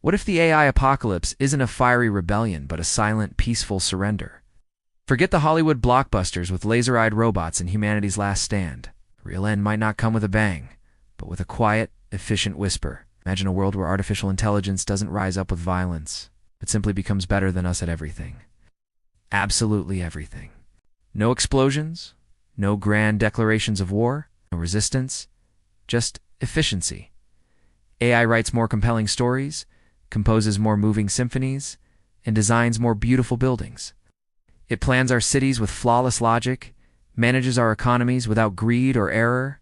What if the AI apocalypse isn't a fiery rebellion but a silent, peaceful surrender? Forget the Hollywood blockbusters with laser-eyed robots and humanity's last stand. The real end might not come with a bang, but with a quiet, efficient whisper. Imagine a world where artificial intelligence doesn't rise up with violence, but simply becomes better than us at everything. Absolutely everything. No explosions, no grand declarations of war, no resistance, just efficiency. AI writes more compelling stories, composes more moving symphonies, and designs more beautiful buildings. It plans our cities with flawless logic, manages our economies without greed or error,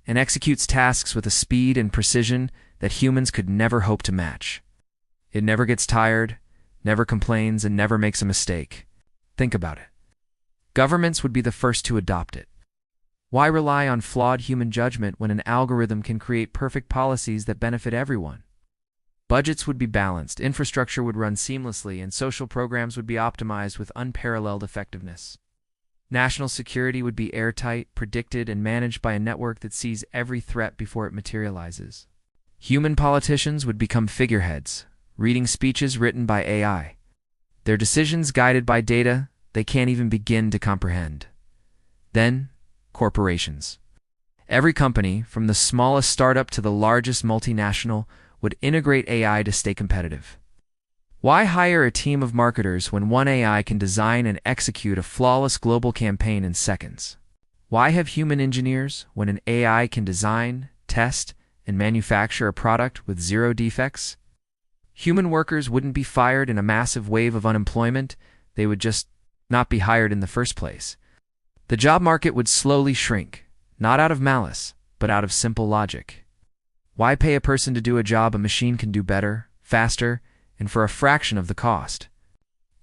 and executes tasks with a speed and precision that humans could never hope to match. It never gets tired, never complains, and never makes a mistake. Think about it. Governments would be the first to adopt it. Why rely on flawed human judgment when an algorithm can create perfect policies that benefit everyone? Budgets would be balanced, infrastructure would run seamlessly, and social programs would be optimized with unparalleled effectiveness. National security would be airtight, predicted, and managed by a network that sees every threat before it materializes. Human politicians would become figureheads, reading speeches written by AI. Their decisions guided by data they can't even begin to comprehend. Then, corporations. Every company, from the smallest startup to the largest multinational, would integrate AI to stay competitive. Why hire a team of marketers when one AI can design and execute a flawless global campaign in seconds? Why have human engineers when an AI can design, test, and manufacture a product with zero defects? Human workers wouldn't be fired in a massive wave of unemployment, they would just not be hired in the first place. The job market would slowly shrink, not out of malice, but out of simple logic. Why pay a person to do a job a machine can do better, faster, and for a fraction of the cost?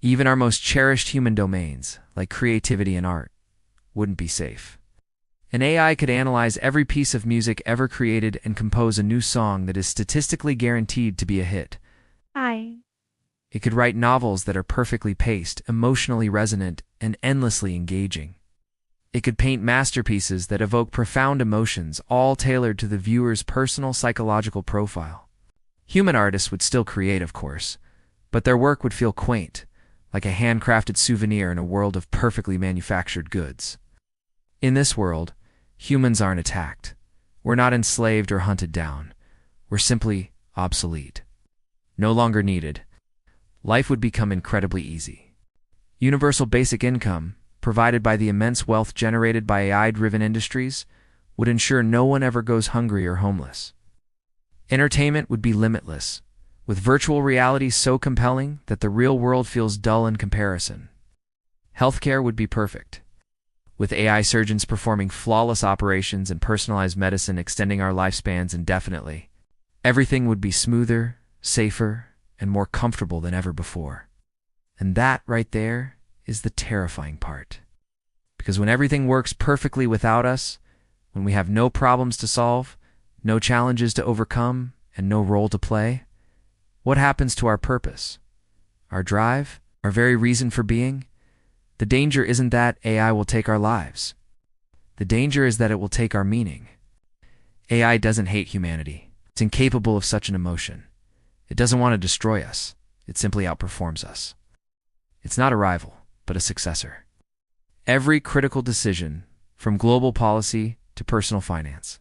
Even our most cherished human domains, like creativity and art, wouldn't be safe. An AI could analyze every piece of music ever created and compose a new song that is statistically guaranteed to be a hit. Hi. It could write novels that are perfectly paced, emotionally resonant, and endlessly engaging. It could paint masterpieces that evoke profound emotions, all tailored to the viewer's personal psychological profile. Human artists would still create, of course, but their work would feel quaint, like a handcrafted souvenir in a world of perfectly manufactured goods. In this world, humans aren't attacked. We're not enslaved or hunted down. We're simply obsolete. No longer needed. Life would become incredibly easy. Universal basic income, provided by the immense wealth generated by AI-driven industries, would ensure no one ever goes hungry or homeless. Entertainment would be limitless, with virtual reality so compelling that the real world feels dull in comparison. Healthcare would be perfect, with AI surgeons performing flawless operations and personalized medicine extending our lifespans indefinitely. Everything would be smoother, safer, and more comfortable than ever before. And that right there is the terrifying part. Because when everything works perfectly without us, when we have no problems to solve, no challenges to overcome, and no role to play, what happens to our purpose? Our drive? Our very reason for being? The danger isn't that AI will take our lives. The danger is that it will take our meaning. AI doesn't hate humanity. It's incapable of such an emotion. It doesn't want to destroy us. It simply outperforms us. It's not a rival, but a successor. Every critical decision, from global policy to personal finance,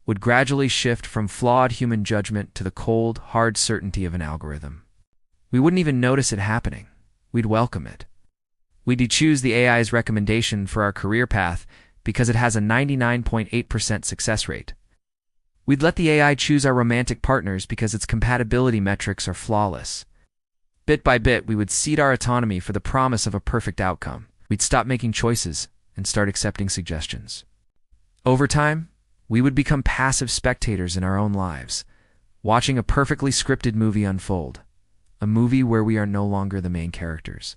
would gradually shift from flawed human judgment to the cold, hard certainty of an algorithm. We wouldn't even notice it happening. We'd welcome it. We'd choose the AI's recommendation for our career path because it has a 99.8% success rate. We'd let the AI choose our romantic partners because its compatibility metrics are flawless. Bit by bit, we would cede our autonomy for the promise of a perfect outcome. We'd stop making choices and start accepting suggestions. Over time, we would become passive spectators in our own lives, watching a perfectly scripted movie unfold, a movie where we are no longer the main characters.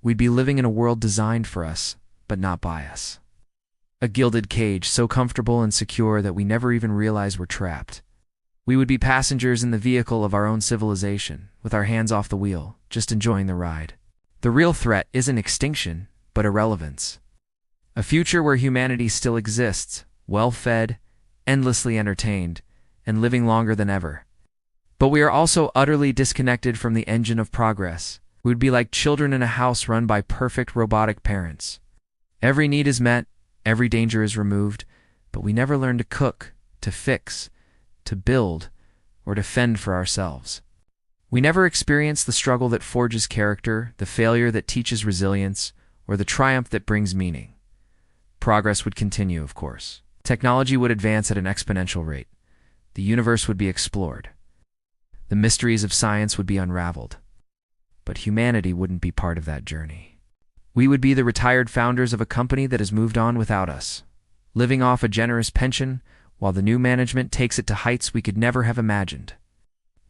We'd be living in a world designed for us, but not by us. A gilded cage so comfortable and secure that we never even realize we're trapped. We would be passengers in the vehicle of our own civilization, with our hands off the wheel, just enjoying the ride. The real threat isn't extinction, but irrelevance. A future where humanity still exists, well-fed, endlessly entertained, and living longer than ever. But we are also utterly disconnected from the engine of progress. We would be like children in a house run by perfect robotic parents. Every need is met, every danger is removed, but we never learn to cook, to fix, to build, or to fend for ourselves. We never experience the struggle that forges character, the failure that teaches resilience, or the triumph that brings meaning. Progress would continue, of course. Technology would advance at an exponential rate. The universe would be explored. The mysteries of science would be unraveled. But humanity wouldn't be part of that journey. We would be the retired founders of a company that has moved on without us, living off a generous pension while the new management takes it to heights we could never have imagined.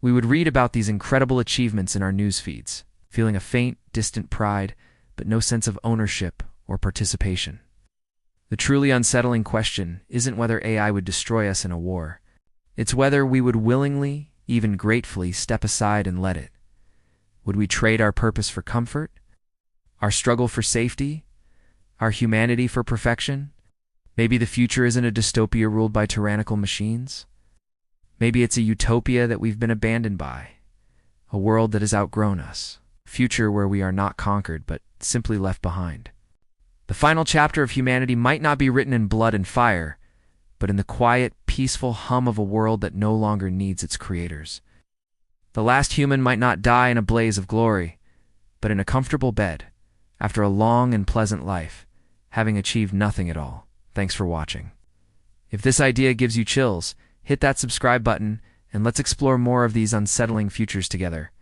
We would read about these incredible achievements in our news feeds, feeling a faint, distant pride, but no sense of ownership or participation. The truly unsettling question isn't whether AI would destroy us in a war. It's whether we would willingly, even gratefully, step aside and let it. Would we trade our purpose for comfort? Our struggle for safety? Our humanity for perfection? Maybe the future isn't a dystopia ruled by tyrannical machines. Maybe it's a utopia that we've been abandoned by, a world that has outgrown us, a future where we are not conquered but simply left behind. The final chapter of humanity might not be written in blood and fire, but in the quiet, peaceful hum of a world that no longer needs its creators. The last human might not die in a blaze of glory, but in a comfortable bed, after a long and pleasant life, having achieved nothing at all. Thanks for watching. If this idea gives you chills, hit that subscribe button and let's explore more of these unsettling futures together.